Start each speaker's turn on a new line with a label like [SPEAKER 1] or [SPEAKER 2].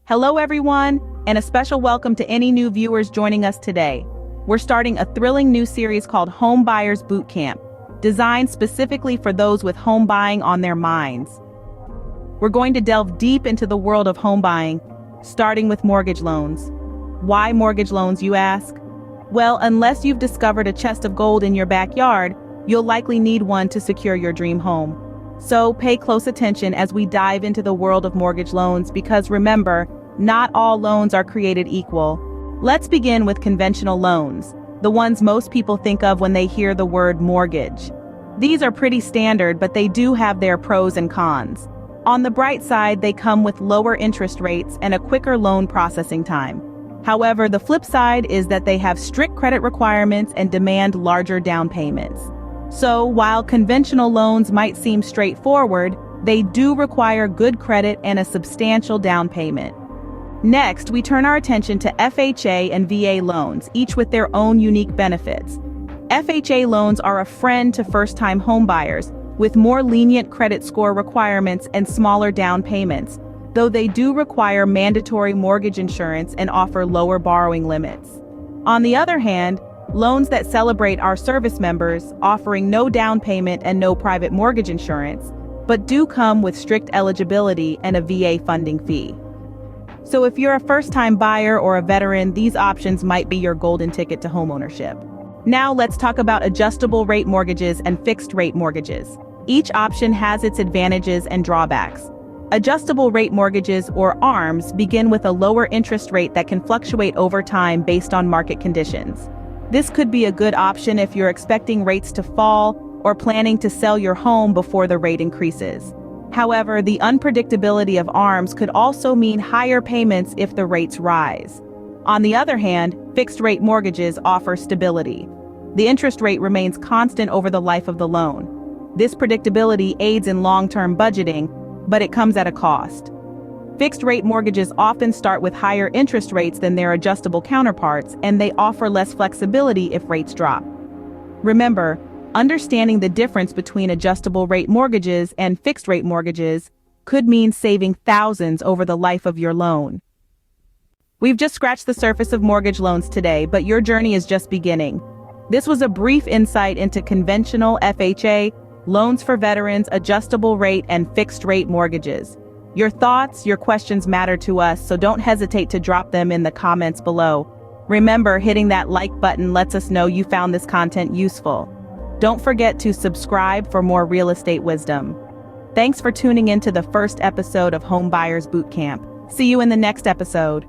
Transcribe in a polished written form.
[SPEAKER 1] Hello everyone, and a special welcome to any new viewers joining us today. We're starting a thrilling new series called Home Buyers Boot Camp, designed specifically for those with home buying on their minds. We're going to delve deep into the world of home buying, starting with mortgage loans. Why mortgage loans, you ask? Well, unless you've discovered a chest of gold in your backyard, you'll likely need one to secure your dream home. So pay close attention as we dive into the world of mortgage loans because remember, not all loans are created equal. Let's begin with conventional loans, the ones most people think of when they hear the word mortgage. These are pretty standard, but they do have their pros and cons. On the bright side, they come with lower interest rates and a quicker loan processing time. However, the flip side is that they have strict credit requirements and demand larger down payments. So, while conventional loans might seem straightforward, they do require good credit and a substantial down payment. Next, we turn our attention to FHA and VA loans, each with their own unique benefits. FHA loans are a friend to first-time homebuyers, with more lenient credit score requirements and smaller down payments, though they do require mandatory mortgage insurance and offer lower borrowing limits. On the other hand, loans that celebrate our service members, offering no down payment and no private mortgage insurance, but do come with strict eligibility and a VA funding fee. So if you're a first-time buyer or a veteran, these options might be your golden ticket to homeownership. Now let's talk about adjustable rate mortgages and fixed rate mortgages. Each option has its advantages and drawbacks. Adjustable rate mortgages, or ARMs, begin with a lower interest rate that can fluctuate over time based on market conditions. This could be a good option if you're expecting rates to fall or planning to sell your home before the rate increases. However, the unpredictability of ARMs could also mean higher payments if the rates rise. On the other hand, fixed-rate mortgages offer stability. The interest rate remains constant over the life of the loan. This predictability aids in long-term budgeting, but it comes at a cost. Fixed-rate mortgages often start with higher interest rates than their adjustable counterparts, and they offer less flexibility if rates drop. Remember, understanding the difference between adjustable rate mortgages and fixed rate mortgages could mean saving thousands over the life of your loan. We've just scratched the surface of mortgage loans today, but your journey is just beginning. This was a brief insight into conventional FHA, loans for veterans, adjustable rate, and fixed rate mortgages. Your thoughts, your questions matter to us, so don't hesitate to drop them in the comments below. Remember, hitting that like button lets us know you found this content useful. Don't forget to subscribe for more real estate wisdom. Thanks for tuning in to the first episode of Home Buyers Boot Camp. See you in the next episode.